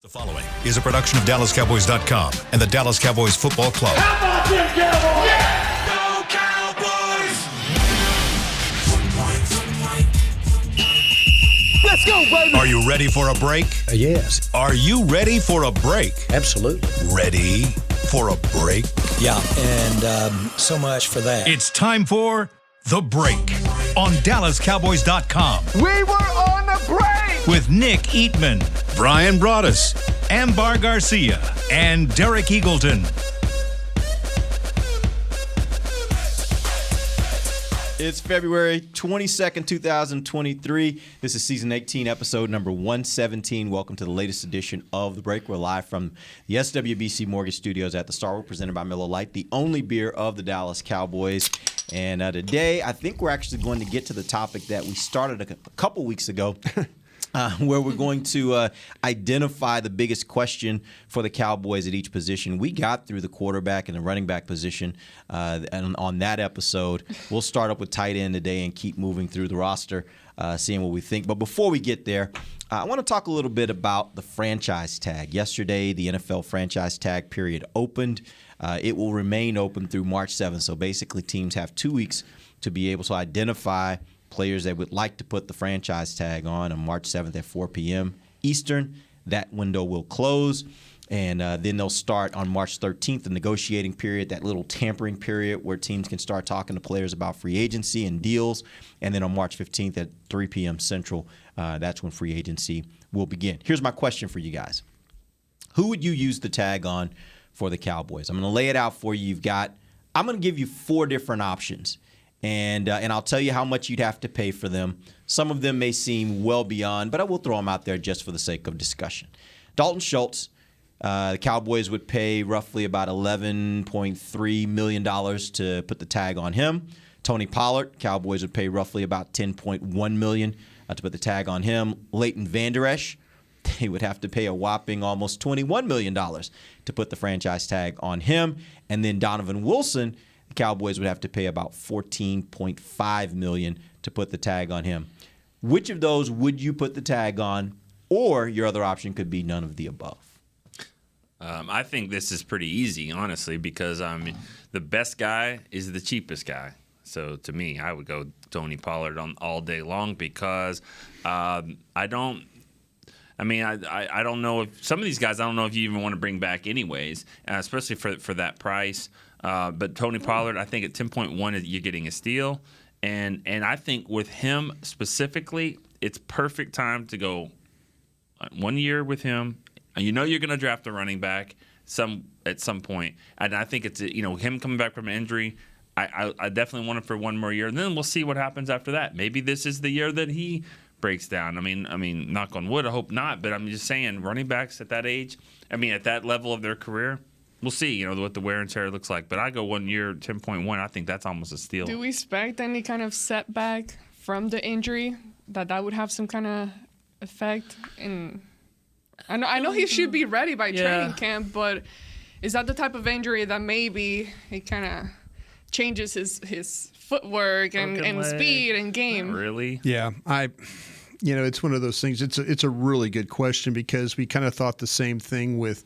The following is a production of DallasCowboys.com and the Dallas Cowboys Football Club. How about them Cowboys? Yeah! Go Cowboys! Let's go, baby! Are you ready for a break? Yes. Are you ready for a break? Absolutely. Ready for a break? Yeah, and so much for that. It's time for The Break on DallasCowboys.com We were on a break! with Nick Eatman, Brian Broaddus, Ambar Garcia, and Derek Eagleton. It's February 22nd, 2023. This is season 18, episode number 117. Welcome to the latest edition of The Break. We're live from the SWBC Mortgage Studios at the Starwood, presented by Miller Lite, the only beer of the Dallas Cowboys. And today, I think we're actually going to get to the topic that we started a couple weeks ago. Where we're going to identify the biggest question for the Cowboys at each position. We got through the quarterback and the running back position and on that episode. We'll start up with tight end today and keep moving through the roster, seeing what we think. But before we get there, I want to talk a little bit about the franchise tag. Yesterday, the NFL franchise tag period opened. It will remain open through March 7th. So basically, teams have 2 weeks to be able to identify players that would like to put the franchise tag on March 7th at 4 p.m. Eastern. That window will close, and then they'll start on March 13th, the negotiating period, that little tampering period where teams can start talking to players about free agency and deals. And then on March 15th at 3 p.m. Central, that's when free agency will begin. Here's my question for you guys. Who would you use the tag on for the Cowboys? I'm going to lay it out for you. I'm going to give you 4 different options. And I'll tell you how much you'd have to pay for them. Some of them may seem well beyond, but I will throw them out there just for the sake of discussion. Dalton Schultz, the Cowboys would pay roughly about $11.3 million to put the tag on him. Tony Pollard, Cowboys would pay roughly about $10.1 million to put the tag on him. Leighton Vander Esch, they would have to pay a whopping almost $21 million to put the franchise tag on him. And then Donovan Wilson, the Cowboys would have to pay about $14.5 million to put the tag on him. Which of those would you put the tag on? Or your other option could be none of the above. I think this is pretty easy, honestly, because the best guy is the cheapest guy. So to me, I would go Tony Pollard on all day long because I don't know if some of these guys, I don't know if you even want to bring back anyways, especially for that price. But Tony Pollard, I think at 10.1 you're getting a steal, and I think with him specifically, it's perfect time to go 1 year with him. You know you're going to draft a running back at some point, and I think it's him coming back from an injury. I definitely want him for 1 more year, and then we'll see what happens after that. Maybe this is the year that he breaks down. I mean, knock on wood, I hope not, but I'm just saying running backs at that age, at that level of their career. We'll see, what the wear and tear looks like. But I go 1 year, 10.1. I think that's almost a steal. Do we expect any kind of setback from the injury that would have some kind of effect? I know he should be ready by training camp, but is that the type of injury that maybe it kind of changes his footwork and speed and game? Not really? Yeah, it's one of those things. It's a really good question because we kind of thought the same thing with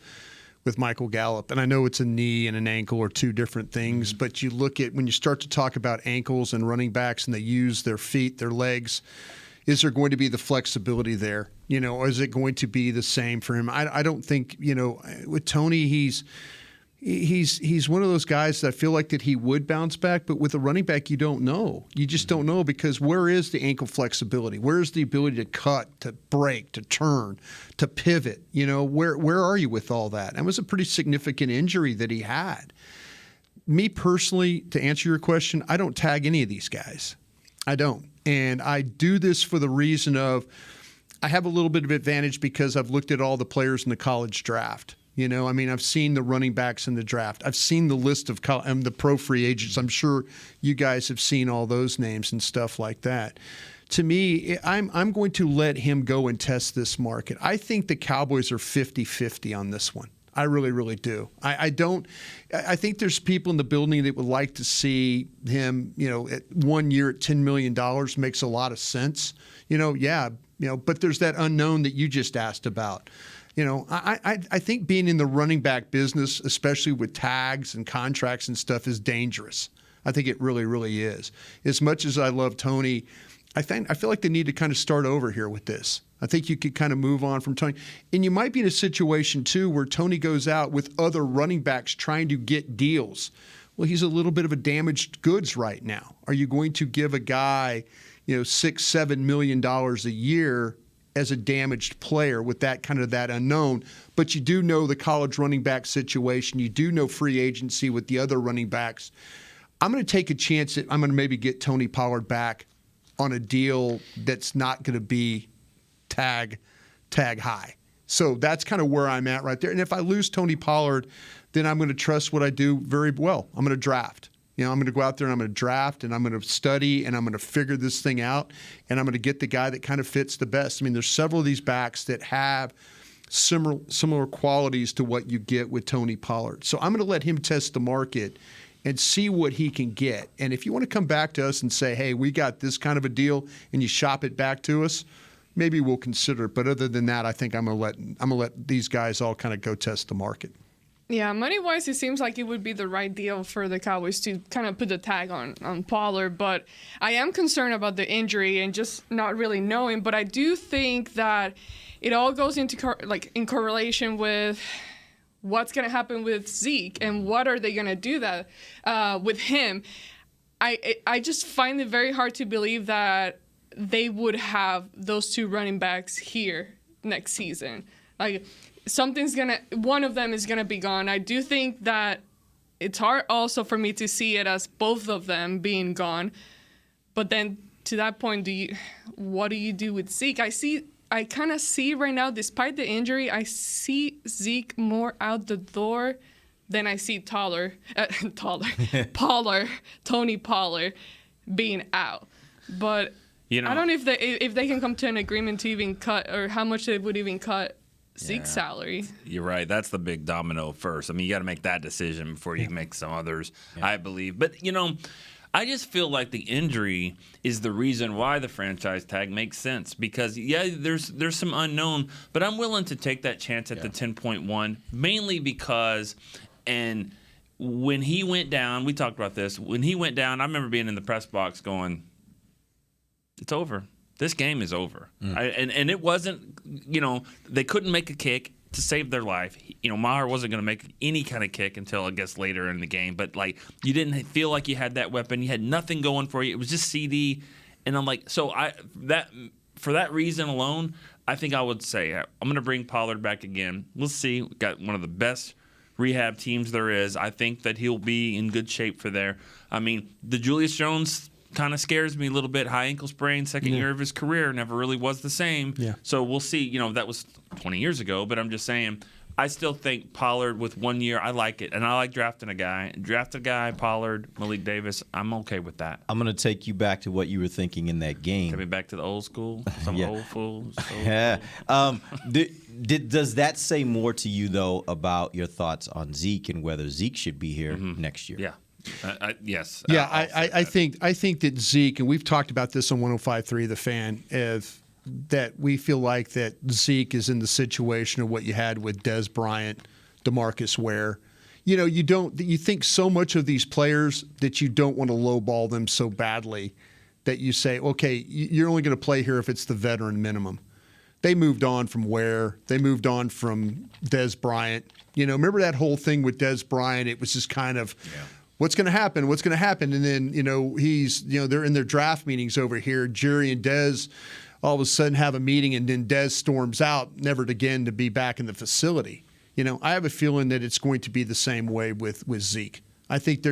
Michael Gallup. And I know it's a knee and an ankle are 2 different things, but you look at when you start to talk about ankles and running backs and they use their feet, their legs, is there going to be the flexibility there? Or is it going to be the same for him? I don't think, with Tony, he's one of those guys that I feel like that he would bounce back, but with a running back, you don't know. You just don't know because where is the ankle flexibility? Where is the ability to cut, to break, to turn, to pivot? Where are you with all that? That was a pretty significant injury that he had. Me personally, to answer your question, I don't tag any of these guys. I don't. And I do this for the reason of I have a little bit of advantage because I've looked at all the players in the college draft. I've seen the running backs in the draft. I've seen the list of the pro free agents. I'm sure you guys have seen all those names and stuff like that. To me, I'm going to let him go and test this market. I think the Cowboys are 50-50 on this one. I really, really do. I think there's people in the building that would like to see him, at 1 year at $10 million makes a lot of sense. But there's that unknown that you just asked about. I think being in the running back business, especially with tags and contracts and stuff, is dangerous. I think it really, really is. As much as I love Tony, I feel like they need to kind of start over here with this. I think you could kind of move on from Tony. And you might be in a situation, too, where Tony goes out with other running backs trying to get deals. Well, he's a little bit of a damaged goods right now. Are you going to give a guy, $6-7 million a year as a damaged player with that unknown? But you do know the college running back situation. You do know free agency with the other running backs. I'm going to take a chance that I'm going to maybe get Tony Pollard back on a deal that's not going to be tag high. So that's kind of where I'm at right there. And if I lose Tony Pollard, then I'm going to trust what I do very well. I'm going to draft. I'm going to go out there and I'm going to draft and I'm going to study and I'm going to figure this thing out and I'm going to get the guy that kind of fits the best. I mean, there's several of these backs that have similar qualities to what you get with Tony Pollard. So I'm going to let him test the market and see what he can get. And if you want to come back to us and say, hey, we got this kind of a deal, and you shop it back to us, maybe we'll consider it. But other than that, I think I'm gonna let these guys all kind of go test the market. Yeah, money-wise, it seems like it would be the right deal for the Cowboys to kind of put the tag on Pollard. But I am concerned about the injury and just not really knowing. But I do think that it all goes into in correlation with what's going to happen with Zeke and what are they going to do that with him. I just find it very hard to believe that they would have those two running backs here next season. Like one of them is going to be gone. I do think that it's hard also for me to see it as both of them being gone. But then to that point, what do you do with Zeke? I kind of see right now, despite the injury, I see Zeke more out the door than I see Tony Pollard being out. But I don't know if they can come to an agreement to even cut or how much they would even cut Zeke's salary. You're right. That's the big domino first. I mean, you got to make that decision before you make some others, I believe. But, I just feel like the injury is the reason why the franchise tag makes sense because, there's some unknown, but I'm willing to take that chance at the 10.1 mainly because and when he went down, we talked about this. When he went down, I remember being in the press box going, it's over. This game is over. And it wasn't, they couldn't make a kick to save their life. Maher wasn't going to make any kind of kick until I guess later in the game. But you didn't feel like you had that weapon. You had nothing going for you. It was just CD. And I'm like, for that reason alone, I think I would say I'm going to bring Pollard back again. We'll see. We've got one of the best rehab teams there is. I think that he'll be in good shape for there. I mean, the Julius Jones kind of scares me a little bit. High ankle sprain, second year of his career, never really was the same. Yeah. So we'll see. That was 20 years ago, but I'm just saying, I still think Pollard with 1 year, I like it. And I like drafting a guy. Draft a guy, Pollard, Malik Davis, I'm okay with that. I'm going to take you back to what you were thinking in that game. Take me back to the old school? Some old fools. Yeah. Does that say more to you, though, about your thoughts on Zeke and whether Zeke should be here next year? Yeah. Yes. Yeah, I think that Zeke, and we've talked about this on 105.3 The Fan, that we feel like that Zeke is in the situation of what you had with Dez Bryant, DeMarcus Ware. You think so much of these players that you don't want to lowball them so badly that you say, okay, you're only going to play here if it's the veteran minimum. They moved on from Ware. They moved on from Dez Bryant. Remember that whole thing with Dez Bryant? It was just kind of what's going to happen? What's going to happen? And then, they're in their draft meetings over here. Jerry and Dez all of a sudden have a meeting, and then Dez storms out, never again to be back in the facility. I have a feeling that it's going to be the same way with Zeke. I think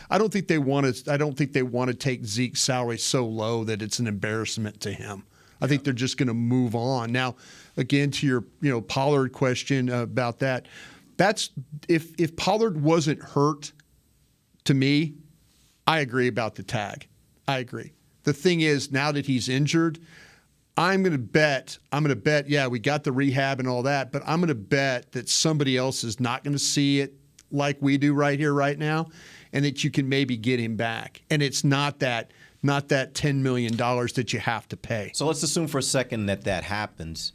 I don't think they want to take Zeke's salary so low that it's an embarrassment to him. I think they're just going to move on. Now, again, to your Pollard question about that, that's if Pollard wasn't hurt, to me, I agree about the tag. I agree. The thing is, now that he's injured, I'm going to bet, we got the rehab and all that, but I'm going to bet that somebody else is not going to see it like we do right here, right now, and that you can maybe get him back. And it's not that $10 million that you have to pay. So let's assume for a second that happens.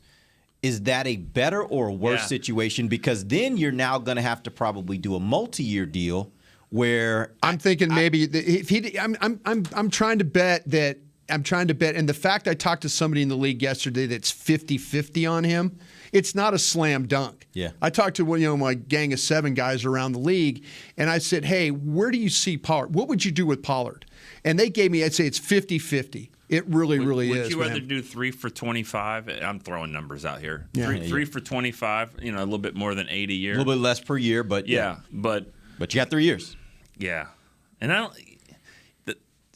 is that a better or a worse situation? Because then you're now going to have to probably do a multi-year deal where I'm thinking maybe if he, I'm trying to bet that. I'm trying to bet, and the fact I talked to somebody in the league yesterday that's 50-50 on him, it's not a slam dunk. Yeah. I talked to my gang of 7 guys around the league, and I said, hey, where do you see Pollard? What would you do with Pollard? And they gave me, I'd say it's 50-50. It really is. Would you rather do 3 for 25? I'm throwing numbers out here. Yeah. 3 for 25, a little bit more than 8 a year. a little bit less per year, but but you got 3 years. Yeah. And I don't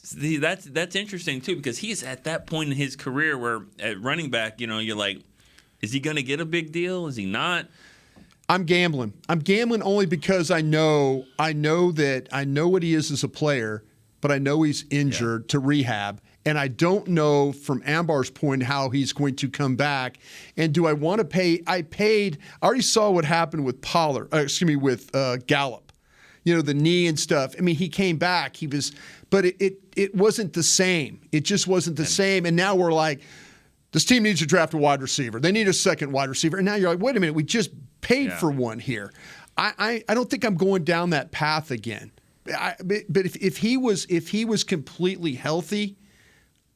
see, that's interesting too, because he's at that point in his career where at running back, you're like, is he going to get a big deal? Is he not? I'm gambling. I'm gambling only because I know what he is as a player, but I know he's injured to rehab. And I don't know from Ambar's point how he's going to come back. And do I want to pay? I already saw what happened with with Gallup. The knee and stuff. I mean, he came back. But it wasn't the same. It just wasn't the same. And now we're like, this team needs to draft a wide receiver. They need a second wide receiver. And now you're like, wait a minute, we just paid for one here. I don't think I'm going down that path again. But if he was completely healthy,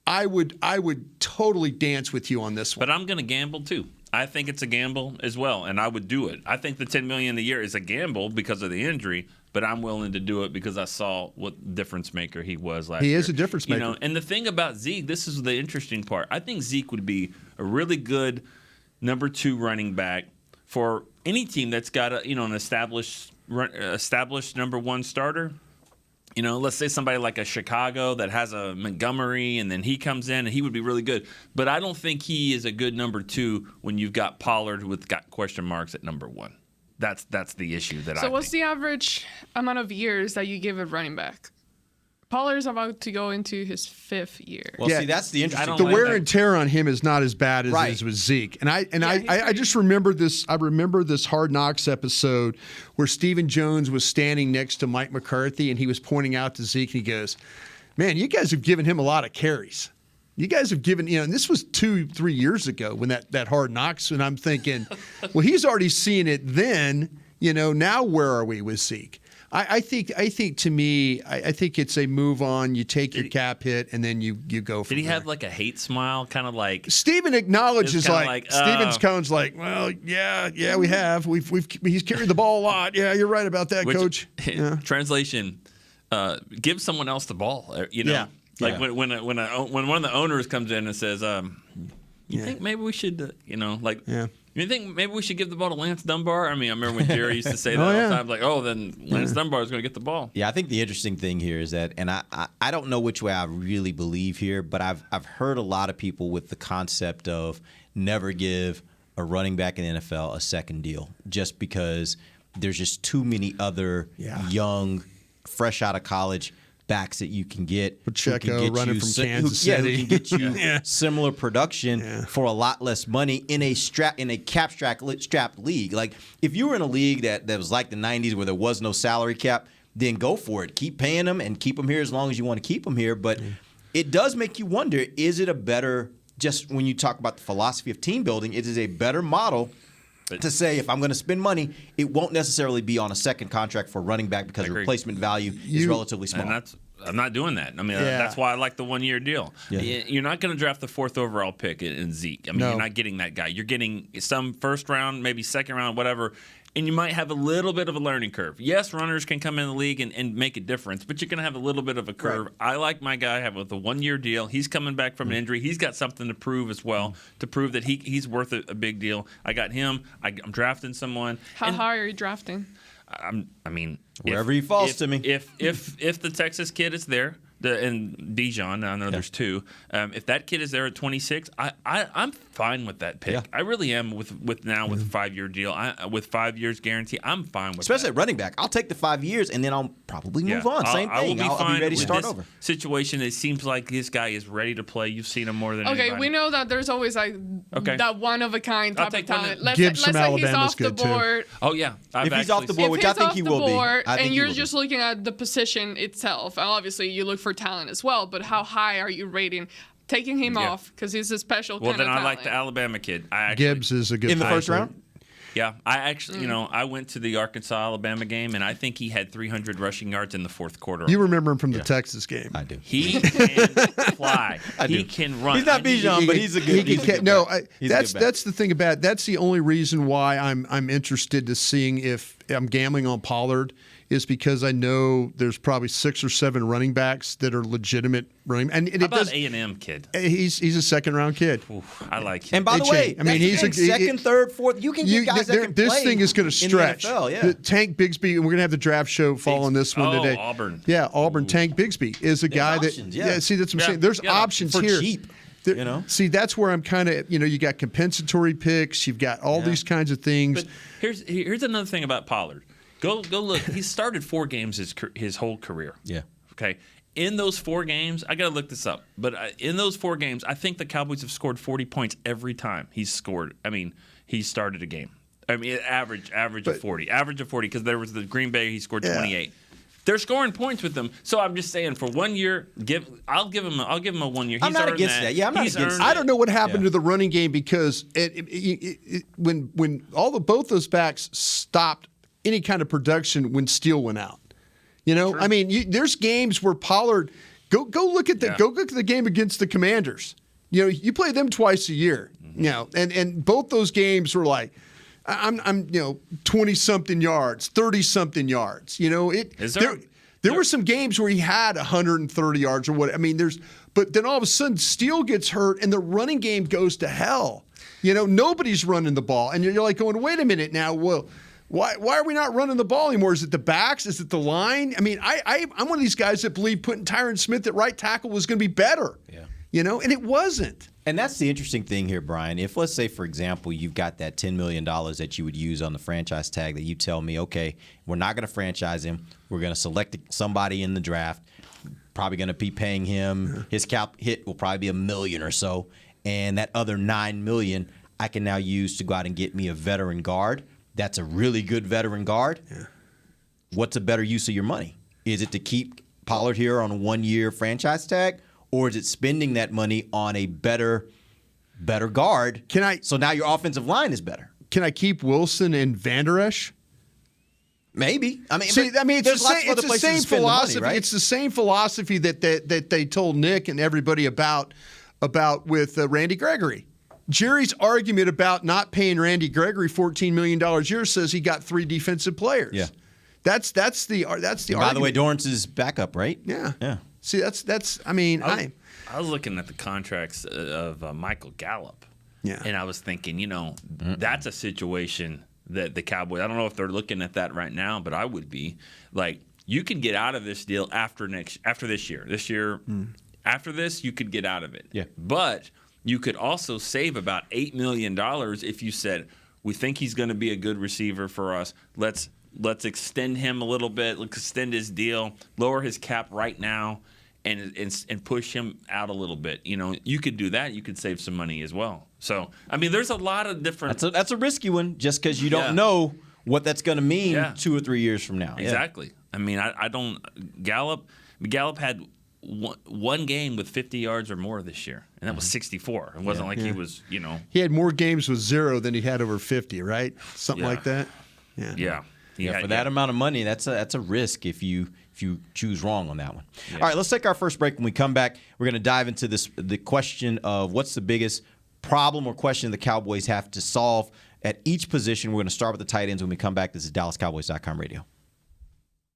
I would totally dance with you on this one. But I'm going to gamble too. I think it's a gamble as well, and I would do it. I think the $10 million a year is a gamble because of the injury, but I'm willing to do it because I saw what difference maker he was last year. He is a difference maker. And the thing about Zeke, this is the interesting part. I think Zeke would be a really good number 2 running back for any team that's got an established number 1 starter. Let's say somebody like a Chicago that has a Montgomery, and then he comes in, and he would be really good. But I don't think he is a good number 2 when you've got Pollard with got question marks at number 1. That's the issue that I think. So what's the average amount of years that you give a running back? Pollard's about to go into his 5th year. Well, see, that's the interesting. The wear and tear on him is not as bad as it is with Zeke. And I just remember this. I remember this Hard Knocks episode where Stephen Jones was standing next to Mike McCarthy, and he was pointing out to Zeke, and he goes, "Man, you guys have given him a lot of carries. You guys have given, and this was 2-3 years ago when that Hard Knocks." And I'm thinking, well, he's already seen it then. Now where are we with Zeke? I think to me, I think it's a move on. You take your cap hit and then you go from Did he there. have like a hate smile, kind of like Steven acknowledges Steven's Cohen's like, well, yeah, we have. He's carried the ball a lot. Yeah, you're right about that, Coach. Yeah. Translation: give someone else the ball. Yeah. Like when one of the owners comes in and says, "You think maybe we should, You think maybe we should give the ball to Lance Dunbar?" I mean, I remember when Jerry used to say that all the time, like, "Oh, then Lance Dunbar is going to get the ball." Yeah, I think the interesting thing here is that, and I don't know which way I really believe here, but I've heard a lot of people with the concept of never give a running back in the NFL a second deal, just because there's just too many other young, fresh out of college backs that you can get. Pacheco running from Kansas City. Who can get you similar production for a lot less money in a cap-strapped league. Like, if you were in a league that was like the 90s where there was no salary cap, then go for it. Keep paying them and keep them here as long as you want to keep them here. But it does make you wonder, is it a better, just when you talk about the philosophy of team building, it is a better model to say, if I'm going to spend money, it won't necessarily be on a second contract for running back because replacement value is relatively small. And I'm not doing that. I mean, that's why I like the 1 year deal. Yeah. You're not going to draft the 4th overall pick in Zeke. I mean, you're not getting that guy. You're getting some first round, maybe second round, whatever. And you might have a little bit of a learning curve. Yes, runners can come in the league and make a difference, but you're going to have a little bit of a curve. Right. I like my guy with a 1 year deal. He's coming back from an injury. He's got something to prove as well, to prove that he's worth a big deal. I got him. I'm drafting someone. How high are you drafting? I mean, wherever he falls to me. If the Texas kid is there, and Dijon, I know there's 2. If that kid is there at 26, I'm fine with that pick. Yeah. I really am with 5 year deal. With 5 years guarantee, I'm fine with especially that. At running back. I'll take the 5 years and then I'll probably move on. Same thing. I'll be ready to start over. Situation. It seems like this guy is ready to play. You've seen him more than anybody. We know that there's always that one of a kind type of talent. Gibbs from Alabama's he's off the board. Oh yeah, if he's off the board, which I think he will be, and you're just looking at the position itself. Obviously, you look for talent as well, but how high are you rating taking him off because he's a special Well, kind of then I talent. like the Alabama kid. Gibbs is a good In the player. first round? Yeah, I actually, I went to the Arkansas-Alabama game, and I think he had 300 rushing yards in the fourth quarter. You remember him from the Texas game. I do. He can fly. do. Can run. He's not Bijan, but he's a good. He he's a can, good no, back. He's a good back. that's the thing about it. That's the only reason why I'm interested to seeing if I'm gambling on Pollard is because I know there's probably 6 or 7 running backs that are legitimate running. And How about A&M kid? He's a second round kid. Oof, I like him. And by the way, I mean, he's a second, third, fourth. You can get guys that can this play thing is going to stretch. In the NFL, yeah. Tank Bigsby, and we're going to have the draft show following this one today. Auburn. Yeah, Auburn. Tank Bigsby is a guy options, that. See, that's what I'm saying. There's options for here. cheap. See, that's where I'm kind of. You got compensatory picks. You've got all these kinds of things. But here's another thing about Pollard. Go look. He started 4 games his whole career. Yeah. Okay. In those 4 games, I got to look this up. But in those 4 games, I think the Cowboys have scored 40 points every time he's scored. I mean, he started a game. I mean, average of 40. Average of 40 because there was the Green Bay. He scored 28. They're scoring points with them. So I'm just saying, for 1 year, I'll give him a 1 year. I'm not against that. Yeah, I'm not against that. I don't know what happened to the running game because when both those backs stopped any kind of production when Steele went out. I mean, there's games where Pollard go look at the game against the Commanders. You play them twice a year. And both those games were like I'm 20-something yards, 30-something yards. There were some games where he had 130 yards or what. I mean, but then all of a sudden Steele gets hurt and the running game goes to hell. Nobody's running the ball, and you're like going, wait a minute now. Well, why are we not running the ball anymore? Is it the backs? Is it the line? I mean, I'm one of these guys that believe putting Tyron Smith at right tackle was going to be better. Yeah. And it wasn't. And that's the interesting thing here, Brian. If, let's say, for example, you've got that $10 million that you would use on the franchise tag that you tell me, okay, we're not going to franchise him. We're going to select somebody in the draft, probably going to be paying him. His cap hit will probably be $1 million or so. And that other $9 million I can now use to go out and get me a veteran guard. That's a really good veteran guard. Yeah. What's a better use of your money? Is it to keep Pollard here on a 1-year franchise tag, or is it spending that money on a better guard? So now your offensive line is better. Can I keep Wilson and Van Der Esch? Maybe. I mean, it's the same philosophy. Money, right? It's the same philosophy that they told Nick and everybody about with Randy Gregory. Jerry's argument about not paying Randy Gregory $14 million a year says he got 3 defensive players. Yeah, that's the argument. By the way, Dorrance's backup, right? Yeah. Yeah. See, that's. I mean, I was looking at the contracts of Michael Gallup. Yeah. And I was thinking, that's a situation that the Cowboys. I don't know if they're looking at that right now, but I would be like, you can get out of this deal after this year. This year, after this, you could get out of it. Yeah. But you could also save about $8 million if you said, we think he's going to be a good receiver for us. Let's extend him a little bit. Let's extend his deal, lower his cap right now, and push him out a little bit. You could do that. You could save some money as well. So, I mean, there's a lot of different. That's a risky one, just because you don't know what that's going to mean 2 or 3 years from now. Exactly. Yeah. I mean, I don't. Gallup had one game with 50 yards or more this year, and that was 64. It wasn't like he was, He had more games with 0 than he had over 50, right? Something like that. Yeah. For that amount of money, that's a risk if you choose wrong on that one. Yeah. All right, let's take our first break. When we come back, we're going to dive into the question of what's the biggest problem or question the Cowboys have to solve at each position. We're going to start with the tight ends. When we come back, this is DallasCowboys.com radio.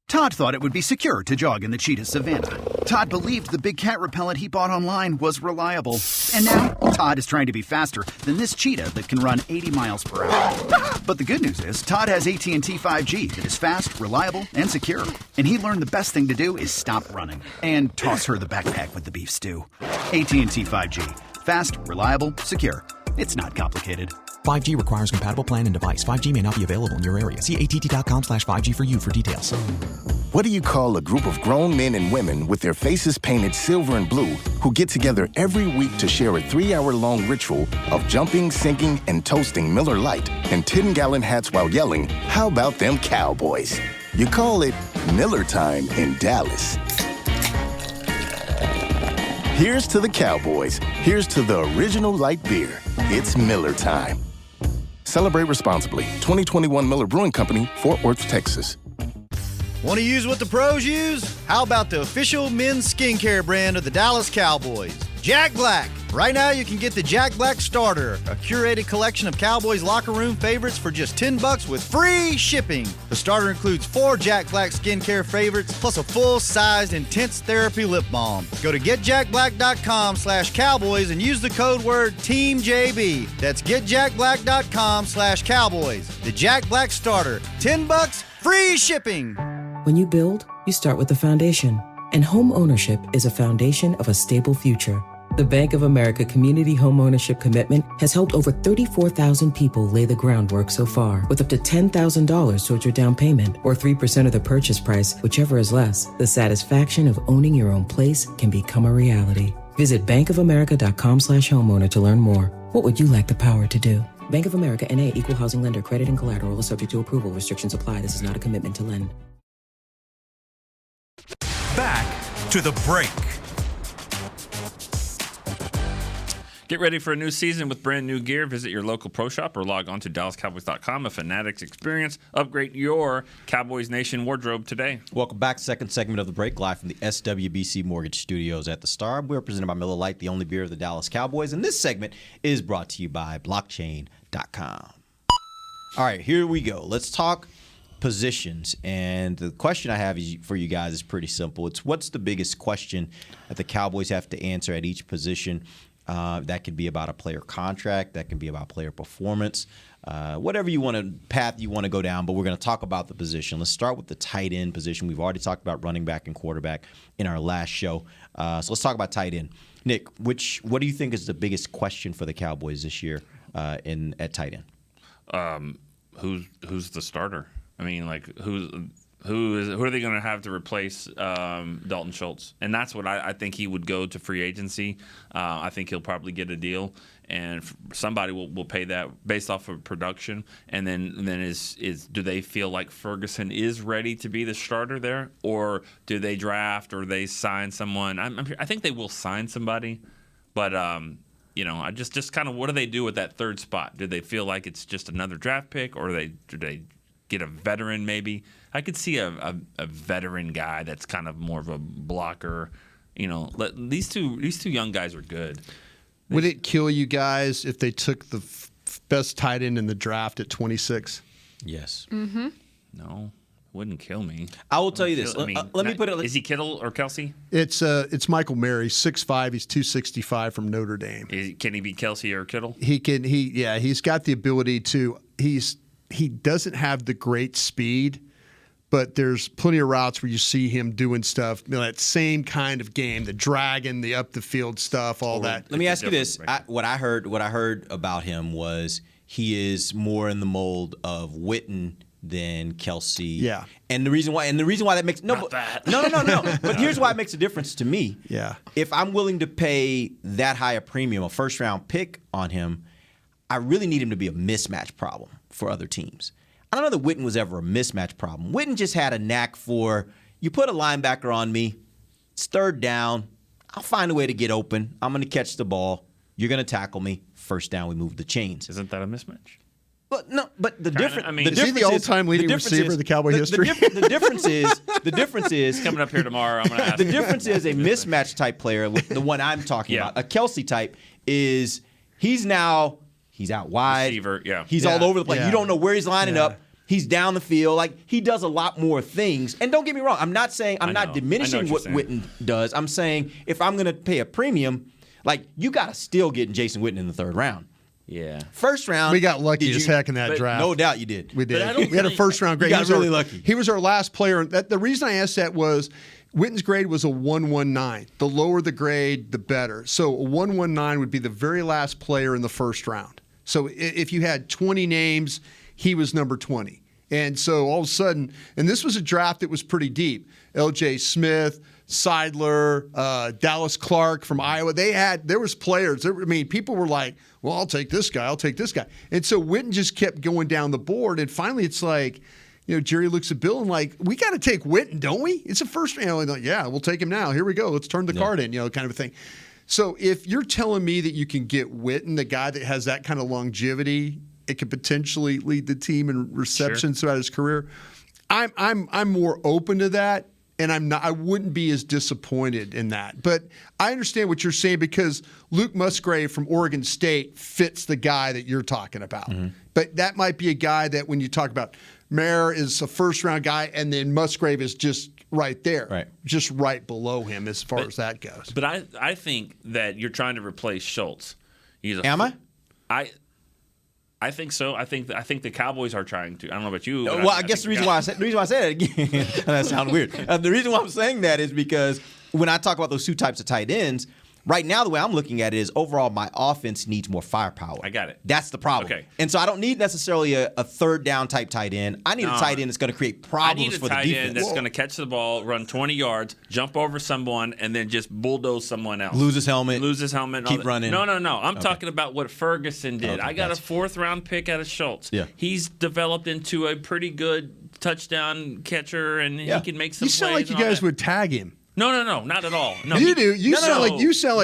Todd thought it would be secure to jog in the cheetah savanna. Todd believed the big cat repellent he bought online was reliable. And now, Todd is trying to be faster than this cheetah that can run 80 miles per hour. But the good news is, Todd has AT&T 5G that is fast, reliable, and secure. And he learned the best thing to do is stop running and toss her the backpack with the beef stew. AT&T 5G. Fast, reliable, secure. It's not complicated. 5G requires compatible plan and device. 5G may not be available in your area. See att.com/5G for you for details. What do you call a group of grown men and women with their faces painted silver and blue who get together every week to share a 3-hour-long ritual of jumping, singing, and toasting Miller Lite and 10-gallon hats while yelling, "How about them Cowboys?" You call it Miller Time in Dallas. Here's to the Cowboys. Here's to the original light beer. It's Miller time. Celebrate responsibly. 2021 Miller Brewing Company, Fort Worth, Texas. Want to use what the pros use? How about the official men's skincare brand of the Dallas Cowboys, Jack Black? Right now, you can get the Jack Black Starter, a curated collection of Cowboys locker room favorites for just $10 with free shipping. The starter includes 4 Jack Black skincare favorites, plus a full-sized intense therapy lip balm. Go to getjackblack.com/Cowboys and use the code word TEAMJB. That's getjackblack.com/Cowboys. The Jack Black Starter, $10, free shipping. When you build, you start with the foundation. And home ownership is a foundation of a stable future. The Bank of America Community Homeownership Commitment has helped over 34,000 people lay the groundwork so far, with up to $10,000 towards your down payment or 3% of the purchase price, whichever is less. The satisfaction of owning your own place can become a reality. Visit bankofamerica.com/homeowner to learn more. What would you like the power to do? Bank of America N.A. Equal Housing Lender. Credit and collateral is subject to approval. Restrictions apply. This is not a commitment to lend. Back to the break. Get ready for a new season with brand new gear. Visit your local pro shop or log on to DallasCowboys.com. A Fanatics experience. Upgrade your Cowboys Nation wardrobe today. Welcome back. Second segment of the break, live from the SWBC Mortgage Studios at the Star. We're presented by Miller Lite, the only beer of the Dallas Cowboys. And this segment is brought to you by Blockchain.com. All right, here we go. Let's talk positions. And the question I have for you guys is pretty simple. It's what's the biggest question that the Cowboys have to answer at each position? That could be about a player contract. That can be about player performance. Whatever path you want to go down, but we're going to talk about the position. Let's start with the tight end position. We've already talked about running back and quarterback in our last show. So let's talk about tight end. Nick, what do you think is the biggest question for the Cowboys this year at tight end? Who's the starter? I mean, like who are they going to have to replace Dalton Schultz? And that's what I think he would go to free agency. I think he'll probably get a deal, and somebody will pay that based off of production. And then do they feel like Ferguson is ready to be the starter there, or do they draft or they sign someone? I think they will sign somebody, but I just kind of what do they do with that third spot? Do they feel like it's just another draft pick, or do they get a veteran maybe? I could see a veteran guy that's kind of more of a blocker. These two young guys are good. Would it kill you guys if they took the best tight end in the draft at 26? Yes. Mm-hmm. No, it wouldn't kill me. I will tell you this. Let me put it. Is he Kittle or Kelsey? It's Michael Mary, 6'5". He's 265 from Notre Dame. Can he be Kelsey or Kittle? He can. He's got the ability to. He doesn't have the great speed, but there's plenty of routes where you see him doing stuff, that same kind of game, the dragging, the up the field stuff, all that. Let me ask you this. What I heard about him was he is more in the mold of Witten than Kelsey. Yeah. And the reason why that makes no. But here's why it makes a difference to me. Yeah. If I'm willing to pay that high a premium, a first round pick on him, I really need him to be a mismatch problem for other teams. I don't know that Witten was ever a mismatch problem. Witten just had a knack for, you put a linebacker on me, it's third down, I'll find a way to get open, I'm going to catch the ball, you're going to tackle me, first down, we move the chains. Isn't that a mismatch? But no, but the difference. Is he the all-time leading receiver in the Cowboy history? The difference is coming up here tomorrow. I'm going to ask. The difference is a mismatch type player, with the one I'm talking about. A Kelsey type is he's out wide. Receiver, yeah. He's all over the place. You don't know where he's lining up. He's down the field. Like, he does a lot more things. And don't get me wrong. I'm not diminishing what Witten does. I'm saying if I'm going to pay a premium, like, you got to still get Jason Witten in the third round. Yeah. First round. We got lucky as heck in that draft. No doubt you did. We did. We had a first round grade. You got really lucky. He was our last player. The reason I asked that was Witten's grade was a 119. The lower the grade, the better. So a 119 would be the very last player in the first round. So if you had 20 names, he was number 20. And so all of a sudden, and this was a draft that was pretty deep. L.J. Smith, Seidler, Dallas Clark from Iowa. There was players. People were like, well, I'll take this guy. And so Witten just kept going down the board. And finally it's like, Jerry looks at Bill and like, we got to take Witten, don't we? It's a first round. And like, yeah, we'll take him now. Here we go. Let's turn the card in, kind of a thing. So if you're telling me that you can get Witten, the guy that has that kind of longevity, it could potentially lead the team in receptions throughout his career. I'm more open to that, and I wouldn't be as disappointed in that. But I understand what you're saying because Luke Musgrave from Oregon State fits the guy that you're talking about. Mm-hmm. But that might be a guy that when you talk about Mayer is a first-round guy, and then Musgrave is just right there, just right below him as far as that goes. But I think that you're trying to replace Schultz. Am I? I think so. I think the Cowboys are trying to. I don't know about you. Well, I guess the reason why I said it again, that sounds weird. The reason why I'm saying that is because when I talk about those two types of tight ends, right now the way I'm looking at it is overall my offense needs more firepower. I got it. That's the problem. Okay. And so I don't need necessarily a third down type tight end. I need a tight end that's going to create problems for the defense. I need a tight end that's going to catch the ball, run 20 yards, jump over someone, and then just bulldoze someone else. Lose his helmet. Keep running. No. I'm talking about what Ferguson did. I got a 4th-round pick out of Schultz. Yeah. He's developed into a pretty good touchdown catcher, and he can make some plays. You sound like you guys would tag him. No, not at all. No, you do. You sound like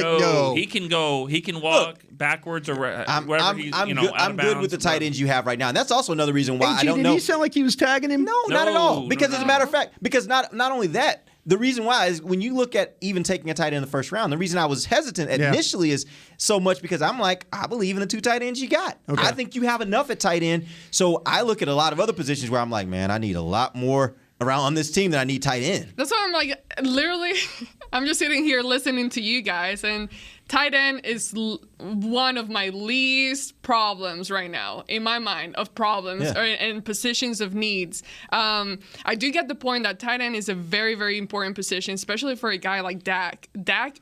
no. He can go. He can walk backwards or wherever he's I'm good with the tight ends you have right now, and that's also another reason why I don't know. Did he sound like he was tagging him? No, not at all. Because as a matter of fact, because not only that, the reason why is when you look at even taking a tight end in the first round, the reason I was hesitant initially is so much because I'm like, I believe in the 2 tight ends you got. Okay. I think you have enough at tight end. So I look at a lot of other positions where I'm like, man, I need a lot more around on this team that I need tight end. That's why I'm like, literally, I'm just sitting here listening to you guys, and tight end is one of my least problems right now in my mind of problems and positions of needs. I do get the point that tight end is a very, very important position, especially for a guy like Dak. Dak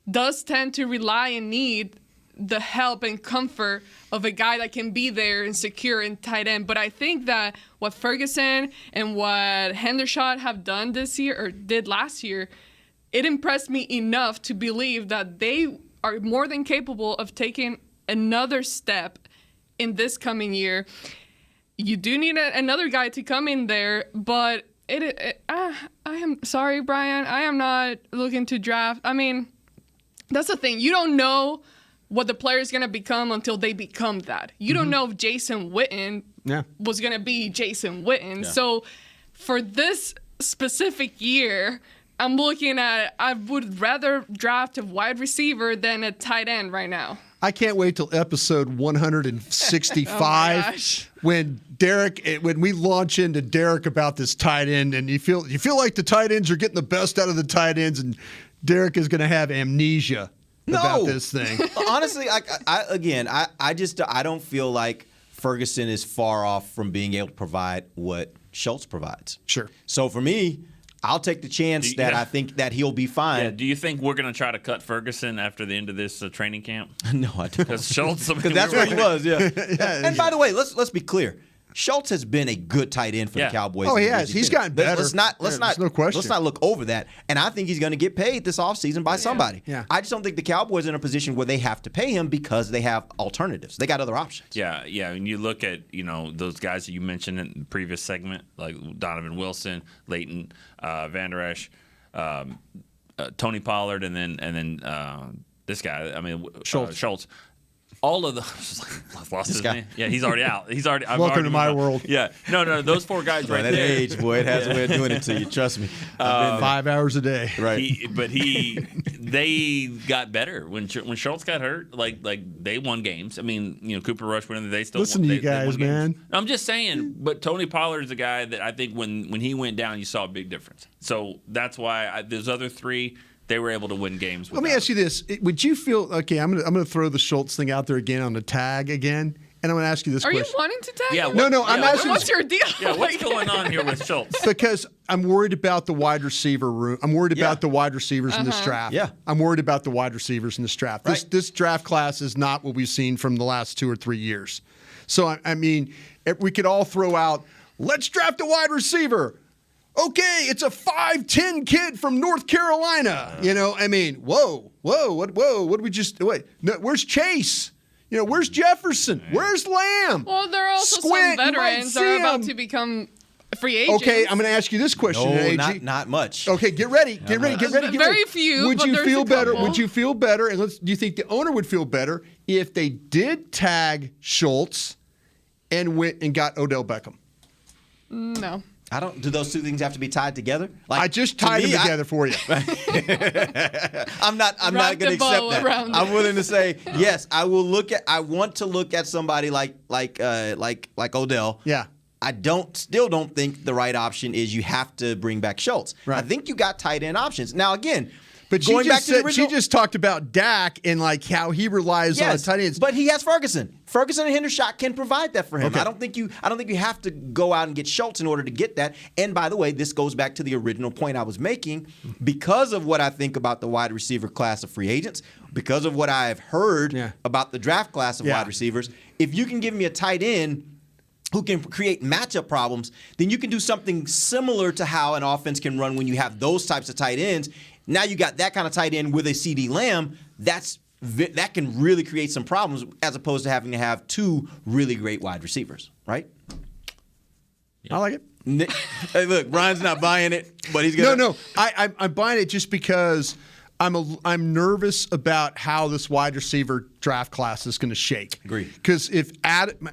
does tend to rely and need the help and comfort of a guy that can be there and secure in tight end. But I think that what Ferguson and what Hendershot have done this year or did last year, it impressed me enough to believe that they are more than capable of taking another step in this coming year. You do need another guy to come in there, but I am sorry, Brian. I am not looking to draft. I mean, that's the thing. You don't know what the player is going to become until they become that. You don't know if Jason Witten was going to be Jason Witten. Yeah. So for this specific year, I'm looking at I would rather draft a wide receiver than a tight end right now. I can't wait till episode 165 when we launch into Derek about this tight end, and you feel like the tight ends are getting the best out of the tight ends, and Derek is going to have amnesia about this thing. Honestly, I don't feel like Ferguson is far off from being able to provide what Schultz provides. Sure. So for me, I'll take the chance that I think that he'll be fine. Yeah, do you think we're going to try to cut Ferguson after the end of this training camp? No, I don't. Because Schultz, because that's where he was. Yeah. And by the way, let's be clear. Schultz has been a good tight end for the Cowboys. Oh, he has. He's gotten better. Let's not look over that. And I think he's going to get paid this offseason by somebody. Yeah. I just don't think the Cowboys are in a position where they have to pay him because they have alternatives. They got other options. Yeah. And you look at those guys that you mentioned in the previous segment, like Donovan Wilson, Leighton Vander Esch, Tony Pollard, and then this guy. I mean Schultz. All of those, I've lost his name. Yeah, he's already out. Welcome to my world. Yeah, no, those 4 guys right there. That age, boy, it has a way of doing it to you. Trust me. I've been 5 hours a day. Right. They got better when Schultz got hurt. Like they won games. I mean, Cooper Rush went in. They still listen won, to you guys, man. I'm just saying. But Tony Pollard is a guy that I think when he went down, you saw a big difference. So that's why those other 3. They were able to win games. Let me ask you this: would you feel okay? I'm going to throw the Schultz thing out there again on the tag again, and I'm going to ask you this question. Are you wanting to tag? Yeah. No. I'm asking. What's your deal? Yeah. What's going on here with Schultz? Because I'm worried about the wide receiver room. I'm worried about the wide receivers in this draft. Yeah. I'm worried about the wide receivers in this draft. Right. This draft class is not what we've seen from the last 2 or 3 years. So I mean, if we could all throw out, let's draft a wide receiver. Okay, it's a 5'10" kid from North Carolina. Whoa, what did we just wait? No, where's Chase? Where's Jefferson? Where's Lamb? Well, there are also some veterans that are about to become free agents. Okay, I'm going to ask you this question. No, AG. not much. Okay, get ready. Get ready. Very few. Would but you there's feel a better? couple. Would you feel better? And do you think the owner would feel better if they did tag Schultz and went and got Odell Beckham? No. I don't. Do those two things have to be tied together? Like, I just tied them together for you. I'm not going to accept that. I'm willing to say yes. I want to look at somebody like Odell. Yeah. I still don't think the right option is you have to bring back Schultz. Right. I think you got tight end options. Now again, but going back to the original, she just talked about Dak and like how he relies on tight ends. But he has Ferguson. Ferguson and Hendershot can provide that for him. Okay. I don't think you have to go out and get Schultz in order to get that. And by the way, this goes back to the original point I was making. Because of what I think about the wide receiver class of free agents, because of what I have heard about the draft class of wide receivers, if you can give me a tight end who can create matchup problems, then you can do something similar to how an offense can run when you have those types of tight ends. Now you got that kind of tight end with a CD Lamb. That can really create some problems as opposed to having to have two really great wide receivers, right? I like it. Hey, look, Brian's not buying it, but he's gonna. No. I'm buying it just because I'm nervous about how this wide receiver draft class is going to shake. Agree. Because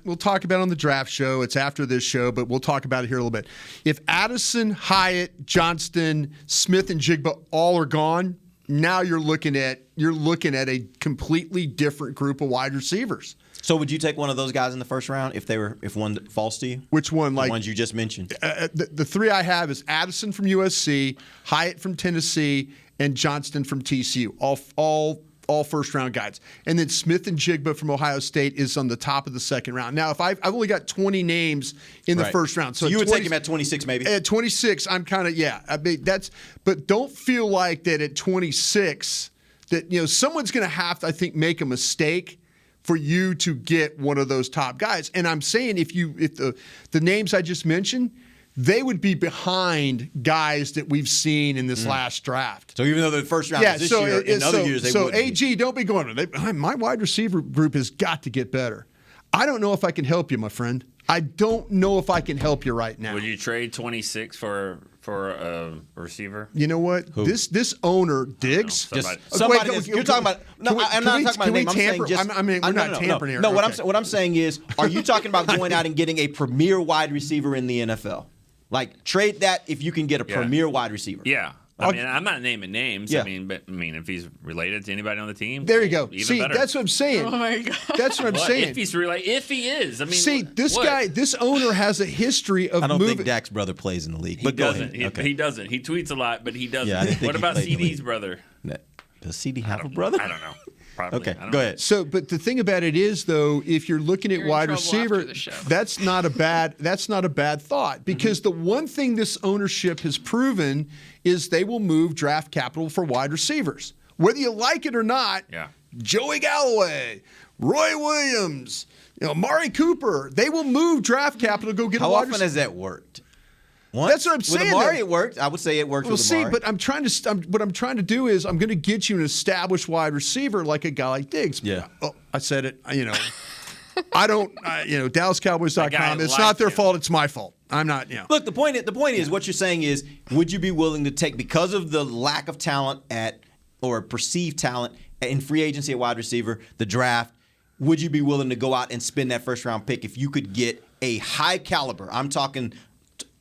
we'll talk about it on the draft show. It's after this show, but we'll talk about it here a little bit. If Addison, Hyatt, Johnston, Smith, and Jigba all are gone, now you're looking at a completely different group of wide receivers. So would you take one of those guys in the first round if one falls to you? Which one? The ones you just mentioned. The three I have is Addison from USC, Hyatt from Tennessee, and Johnston from TCU. All first round guys. And then Smith and Jigba from Ohio State is on the top of the second round. Now, if I've only got 20 names in the first round, so you would take him at 26, maybe. At 26, I'm kind of but don't feel like that at 26 that someone's going to have to, I think, make a mistake for you to get one of those top guys. And I'm saying if the names I just mentioned, they would be behind guys that we've seen in this last draft. So even though the first round is this year, in other years they would. So AG, don't be going, my wide receiver group has got to get better. I don't know if I can help you, my friend. I don't know if I can help you right now. Would you trade 26 for a receiver? You know what? Who? This owner Diggs. Somebody you're talking about. No, I'm not talking about a name. I'm saying just. We're not tampering here. No, what I'm saying is, are you talking about going out and getting a premier wide receiver in the NFL? Like trade that if you can get a premier wide receiver. Yeah. I mean, I'm not naming names. Yeah. I mean, if he's related to anybody on the team, there you go. Even See, better. that's what I'm saying. Oh my God. That's what I'm saying. If he's related, if he is, I mean, see, this owner has a history of. I don't think Dak's brother plays in the league. But doesn't. He doesn't. He tweets a lot, but he doesn't. Yeah, I didn't think what he about played in the CD's league. brother? Does CD have a brother? I don't know. Probably. Okay, I don't go know. ahead. So, but the thing about it is, though, if you're looking at You're in wide trouble receiver, after the show. that's not a bad thought. Because the one thing this ownership has proven is they will move draft capital for wide receivers, whether you like it or not. Yeah. Joey Galloway, Roy Williams, Amari Cooper, they will move draft capital to go get a wide receiver. How often has that worked? Once? That's what I'm saying. With Amari, it worked. I would say it worked with Amari. But what I'm trying to do is I'm going to get you an established wide receiver like a guy like Diggs. Yeah. Oh, I said it. I don't. DallasCowboys.com. It's not their fault. It's my fault. I'm not. Look, the point is what you're saying is, would you be willing to take, because of the lack of talent or perceived talent in free agency at wide receiver, the draft, would you be willing to go out and spend that first round pick if you could get a high caliber? I'm talking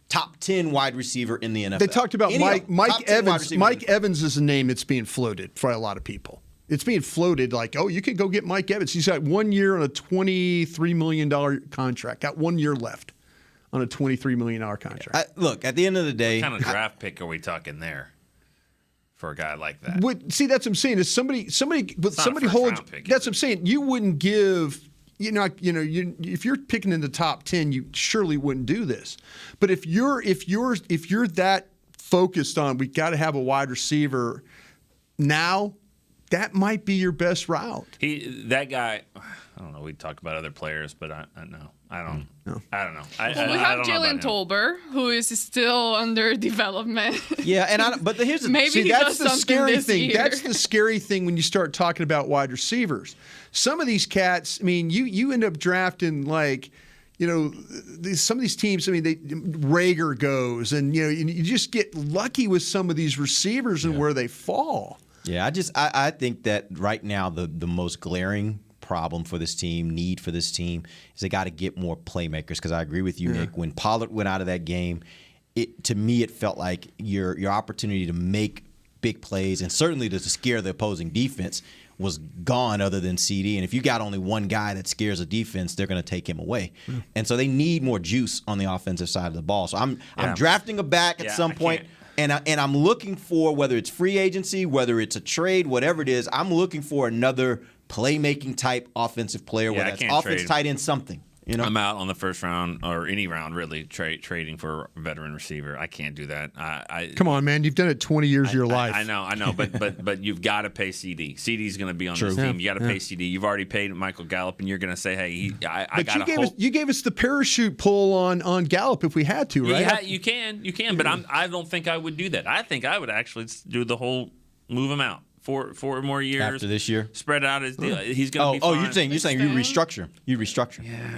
top 10 wide receiver in the NFL. They talked about Mike Evans. Mike Evans is a name that's being floated for a lot of people. It's being floated like, oh, you could go get Mike Evans. He's got 1 year on a $23 million contract. Got 1 year left on a $23 million contract. Look, at the end of the day, What kind of draft pick are we talking there for a guy like that? See, that's what I'm saying. Is somebody holds. Pick, that's what I'm saying. You wouldn't give. If you're picking in the top 10, you surely wouldn't do this. But if you're that focused on, we got to have a wide receiver now, that might be your best route. That guy, I don't know. We talk about other players, but I don't know. We have Jalen Tolbert, who is still under development. Yeah, but here's the maybe that's the something scary this thing. year. That's the scary thing when you start talking about wide receivers. Some of these cats, I mean, you end up drafting like, some of these teams, I mean, Rager goes, and you just get lucky with some of these receivers and where they fall. Yeah, I think that right now the most glaring problem for this team, need for this team, is they got to get more playmakers. Because I agree with you, Nick. When Pollard went out of that game, to me it felt like your opportunity to make big plays and certainly to scare the opposing defense was gone, other than CD. And if you got only one guy that scares a defense, they're going to take him away. And so they need more juice on the offensive side of the ball. So I'm drafting a back at some point. And I'm looking for, whether it's free agency, whether it's a trade, whatever it is, I'm looking for another playmaking type offensive player, whether it's offense, tight end, something. I'm out on the first round or any round really trading for a veteran receiver. I can't do that. Come on, man! You've done it 20 years of your life. I know, but you've got to pay CD. CD's going to be on this team. You got to pay CD. You've already paid Michael Gallup, and you're going to say, "Hey, I got to hope." You gave us the parachute pull on Gallup if we had to, right? Yeah, you can, but I don't think I would do that. I think I would actually do the whole move him out. 4 more years after this year, spread out his deal. He's going to be fine. You're saying you restructure,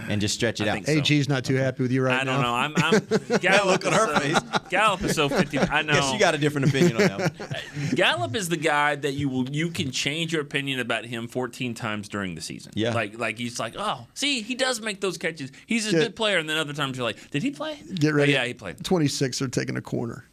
and just stretch it out. AG's not too happy with you right now. I don't know. I'm Gallup. Look at her face. Gallup is so 50. I know. Guess you got a different opinion on that one. Gallup is the guy that you can change your opinion about him 14 times during the season. Yeah, like he's like, oh, see, he does make those catches. He's a good player, and then other times you're like, did he play? Get ready. Yeah, he played. 26 are taking a corner.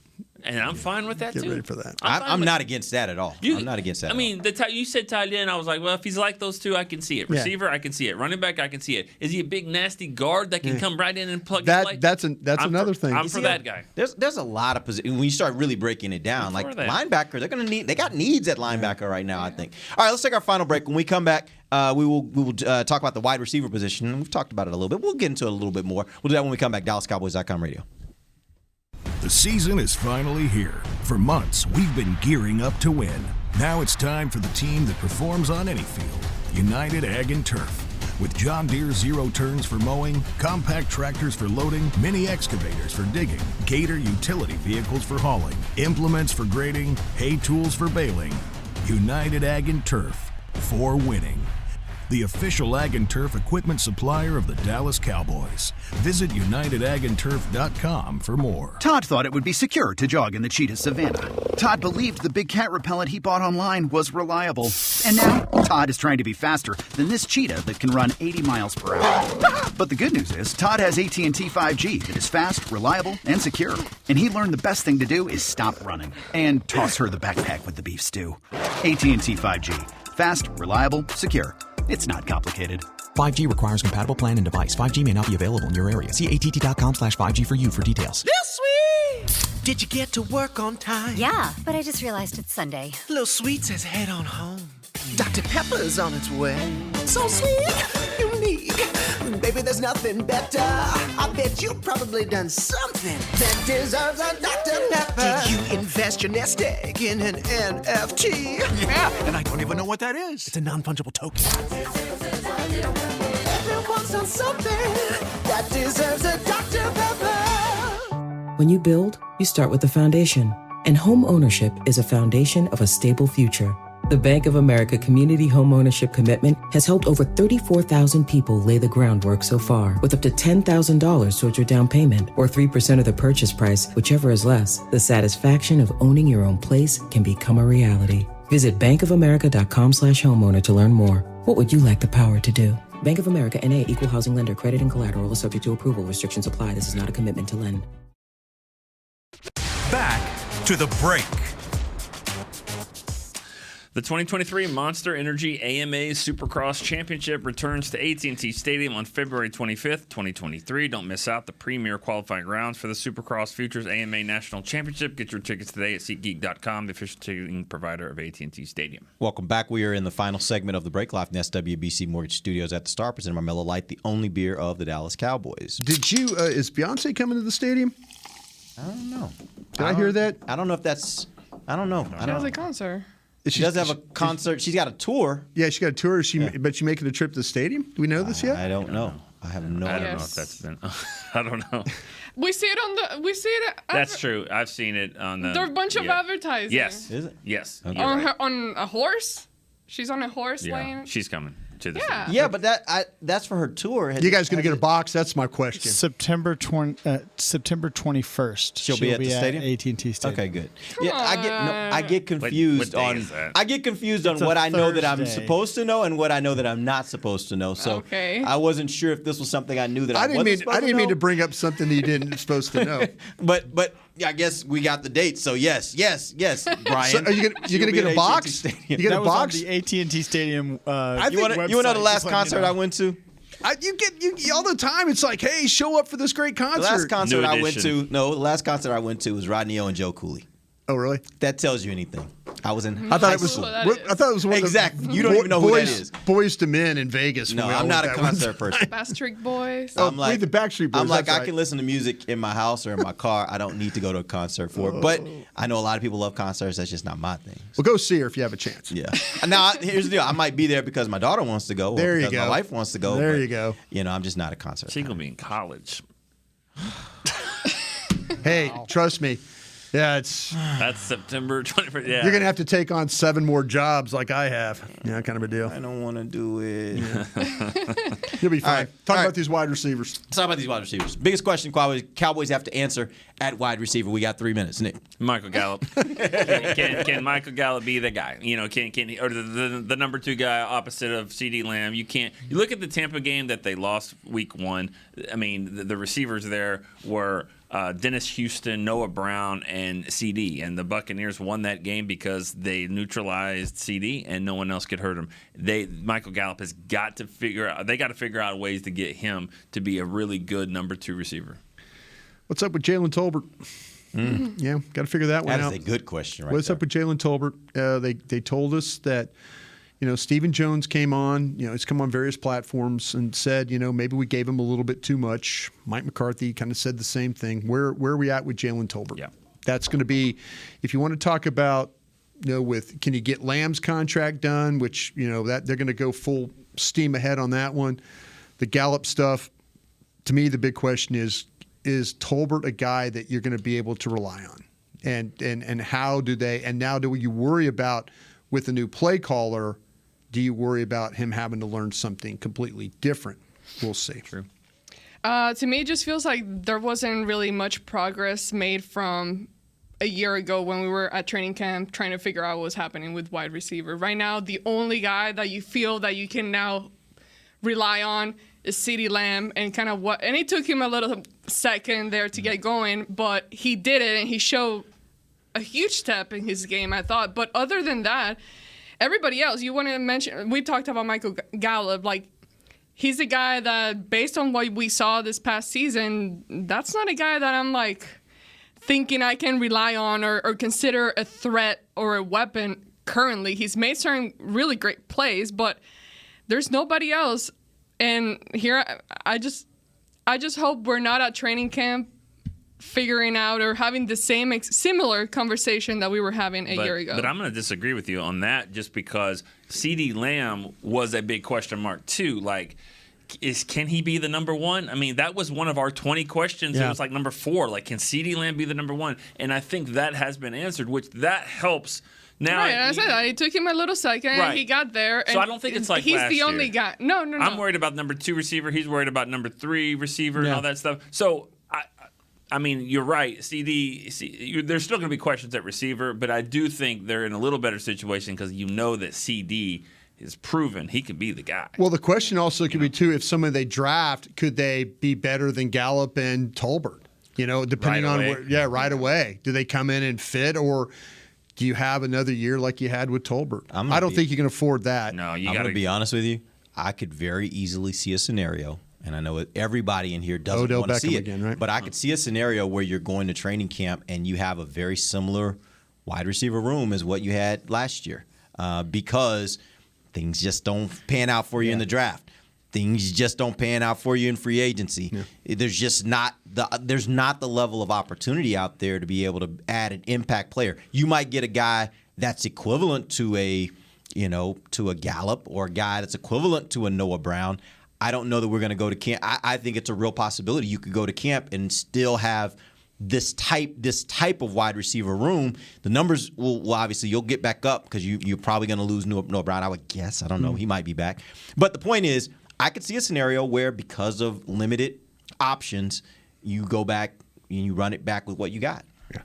And I'm fine with that, too. Get ready for that. I'm not against that at all. I'm not against that. I mean, you said tight end. I was like, well, if he's like those two, I can see it. Receiver, I can see it. Running back, I can see it. Is he a big, nasty guard that can come right in and plug and play? That's another thing. I'm for that guy. There's a lot of positions. When you start really breaking it down, like linebacker, they got needs at linebacker right now, I think. All right, let's take our final break. When we come back, we will talk about the wide receiver position. We've talked about it a little bit. We'll get into it a little bit more. We'll do that when we come back. DallasCowboys.com radio. The season is finally here. For months, we've been gearing up to win. Now it's time for the team that performs on any field, United Ag and Turf. With John Deere zero turns for mowing, compact tractors for loading, mini excavators for digging, Gator utility vehicles for hauling, implements for grading, hay tools for baling. United Ag and Turf, for winning. The official Ag and Turf equipment supplier of the Dallas Cowboys. Visit UnitedAgAndTurf.com for more. Todd thought it would be secure to jog in the cheetah savanna. Todd believed the big cat repellent he bought online was reliable. And now, Todd is trying to be faster than this cheetah that can run 80 miles per hour. But the good news is, Todd has AT&T 5G that is fast, reliable, and secure. And he learned the best thing to do is stop running and toss her the backpack with the beef stew. AT&T 5G. Fast, reliable, secure. It's not complicated. 5G requires compatible plan and device. 5G may not be available in your area. See att.com/5G for you for details. This sweet! Did you get to work on time? Yeah, but I just realized it's Sunday. Little Sweet says head on home. Dr. Pepper's on its way. So sweet, unique. Baby, there's nothing better. I bet you've probably done something that deserves a Dr. Pepper. Did you invest your nest egg in an NFT? Yeah, and I don't even know what that is. It's a non-fungible token. Everyone's done something that deserves a Dr. Pepper. When you build, you start with the foundation. And home ownership is a foundation of a stable future. The Bank of America Community Homeownership Commitment has helped over 34,000 people lay the groundwork so far, with up to $10,000 towards your down payment or 3% of the purchase price, whichever is less. The satisfaction of owning your own place can become a reality. Visit bankofamerica.com/homeowner to learn more. What would you like the power to do? Bank of America N.A. Equal Housing Lender. Credit and collateral is subject to approval. Restrictions apply. This is not a commitment to lend. Back to the break. The 2023 Monster Energy AMA Supercross Championship returns to AT&T Stadium on February 25th, 2023. Don't miss out the premier qualifying rounds for the Supercross Futures AMA National Championship. Get your tickets today at SeatGeek.com, the official ticketing provider of AT&T Stadium. Welcome back. We are in the final segment of the break, live in SWBC Mortgage Studios at the Star, presented by Miller Lite, the only beer of the Dallas Cowboys. Did you? Is Beyonce coming to the stadium? I don't know. Did I hear that? I don't know if that's. I don't know. She has a concert. She does have a concert. She's got a tour. Yeah, she got a tour. But she making a trip to the stadium? Do we know this yet? I don't know. I have no idea. I don't know if that's been. I don't know. We see it on the. We see it. That's true. I've seen it on the. There are a bunch of advertising. Yes. Is it? Yes. Okay. On a horse. She's on a horse lane. She's coming. to the Yeah. season. Yeah, but that's for her tour. You guys going to get a box? That's my question. September 21st. She'll be at the stadium? AT&T Stadium. Okay, good. Yeah, I get confused what day on is that? I get confused on It's a what I know that I'm Thursday. supposed to know and what I know that I'm not supposed to know. So Okay. I wasn't sure if this was something I knew that I I didn't wasn't mean supposed I didn't to mean know. to bring up something that you didn't supposed to know. But I guess we got the date. So yes, Brian. So are you She'll gonna be get at a box? Stadium. You get That a was box? on the AT&T Stadium. You want to know the last concert I went to? You all the time. It's like, hey, show up for this great concert. The last concert New I went edition. to. No, the last concert I went to was Rodney O and Joe Cooley. Oh, really? That tells you anything. I was in. I thought high it was. school. I thought it was one Exactly. of the You don't even know who that boys, is. Boys to Men in Vegas. No, when we all I'm not a went that one concert time. person. Bastric Boys. Oh, I'm like the Backstreet Boys. I'm like that's I right. can listen to music in my house or in my car. I don't need to go to a concert for it. But I know a lot of people love concerts. That's just not my thing. Well, go see her if you have a chance. Yeah. Now here's the deal. I might be there because my daughter wants to go. Or There you because go. My wife wants to go. There but, you go. You know, I'm just not a concert. She's gonna be in college. Hey, trust me. Yeah, it's That's September 21st. Yeah, you're gonna have to take on 7 more jobs like I have. Yeah, kind of a deal. I don't want to do it. You'll be fine. All right. Talk All about right. these wide receivers. Let's talk about these wide receivers. Biggest question Cowboys have to answer at wide receiver. We got 3 minutes. Nick. Michael Gallup. can Michael Gallup be the guy? You know, can he, or the number 2 guy opposite of CeeDee Lamb? You can't. You look at the Tampa game that they lost week 1. I mean, the receivers there were Dennis Houston, Noah Brown, and CD. And the Buccaneers won that game because they neutralized CD and no one else could hurt him. Michael Gallup has got to figure out ways to get him to be a really good number 2 receiver. What's up with Jalen Tolbert? Yeah, got to figure that one That out. is a good question, right? What's there. up with Jalen Tolbert? They told us that, Stephen Jones came on. He's come on various platforms and said, maybe we gave him a little bit too much. Mike McCarthy kind of said the same thing. Where are we at with Jalen Tolbert? Yeah. That's going to be, if you want to talk about, can you get Lamb's contract done, which, that they're going to go full steam ahead on that one. The Gallup stuff, to me, the big question is Tolbert a guy that you're going to be able to rely on? And how do they, and now do you worry about with a new play caller, do you worry about him having to learn something completely different? We'll see. True. To me, it just feels like there wasn't really much progress made from a year ago when we were at training camp trying to figure out what was happening with wide receiver. Right now, the only guy that you feel that you can now rely on is CeeDee Lamb, and and it took him a little second there to get going, but he did it, and he showed a huge step in his game, I thought. But other than that, everybody else, you want to mention, we talked about Michael Gallup, like, he's a guy that, based on what we saw this past season, that's not a guy that I'm, like, thinking I can rely on or consider a threat or a weapon currently. He's made certain really great plays, but there's nobody else. And here, I just hope we're not at training camp figuring out or having the similar conversation that we were having a year ago. But I'm going to disagree with you on that just because CeeDee Lamb was a big question mark too. Like, can he be the number 1? I mean, that was one of our 20 questions. Yeah. It was like number 4. Like, can CeeDee Lamb be the number 1? And I think that has been answered, which that helps. Now, right, and I said that. It took him a little second, and he got there. So and I don't think it's like he's last the only year. guy. No. I'm worried about number 2 receiver. He's worried about number 3 receiver and all that stuff. So, I mean, you're right. CD, there's still going to be questions at receiver, but I do think they're in a little better situation because that CD is proven he could be the guy. Well, the question also could be, too, if someone they draft, could they be better than Gallup and Tolbert? Depending on where, right away. Do they come in and fit, or do you have another year like you had with Tolbert? I don't think you can afford that. No, I'm going to be honest with you. I could very easily see a scenario, and I know everybody in here doesn't Odell want to see Beckham it, again, right? but I could see a scenario where you're going to training camp and you have a very similar wide receiver room as what you had last year because things just don't pan out for you in the draft. Things just don't pan out for you in free agency. Yeah. There's not the level of opportunity out there to be able to add an impact player. You might get a guy that's equivalent to a Gallup or a guy that's equivalent to a Noah Brown. I don't know that we're going to go to camp. I think it's a real possibility. You could go to camp and still have this type of wide receiver room, the numbers will obviously you'll get back up because you're probably going to lose Noah Brown. I would guess. I don't know. He might be back. But the point is, I could see a scenario where because of limited options, you go back and you run it back with what you got. Yeah.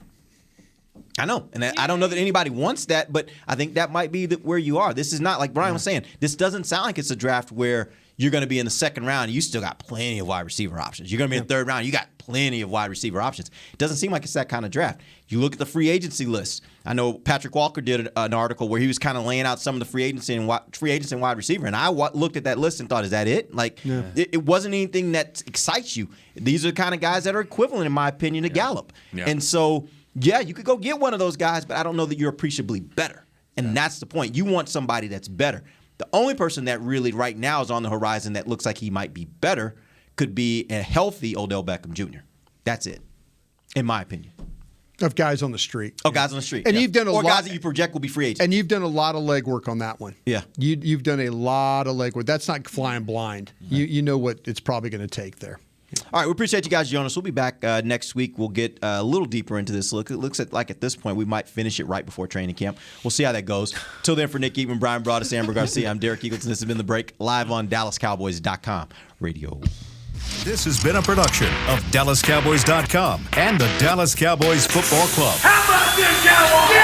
I know. And I don't know that anybody wants that, but I think that might be where you are. This is not, like Brian was saying, this doesn't sound like it's a draft where you're going to be in the second round. You still got plenty of wide receiver options. You're going to be in the third round. You got plenty of wide receiver options. It doesn't seem like it's that kind of draft. You look at the free agency list. I know Patrick Walker did an article where he was kind of laying out some of the free agents and wide receiver. And I looked at that list and thought, is that it? Like, it wasn't anything that excites you. These are the kind of guys that are equivalent, in my opinion, to Gallup. Yeah. And so, yeah, you could go get one of those guys, but I don't know that you're appreciably better. And that's the point. You want somebody that's better. The only person that really right now is on the horizon that looks like he might be better could be a healthy Odell Beckham Jr. That's it, in my opinion. Of guys on the street. Oh, guys on the street. And you've done a lot. Or guys that you project will be free agents. And you've done a lot of legwork on that one. Yeah. You've done a lot of legwork. That's not flying blind. You know what it's probably going to take there. All right, we appreciate you guys, Jonas. We'll be back next week. We'll get a little deeper into this. It looks like at this point we might finish it right before training camp. We'll see how that goes. Till then, for Nick Eatman, Brian Broaddus, Amber Garcia, I'm Derek Eagleton. This has been The Break, live on DallasCowboys.com radio. This has been a production of DallasCowboys.com and the Dallas Cowboys Football Club. How about this, Cowboys?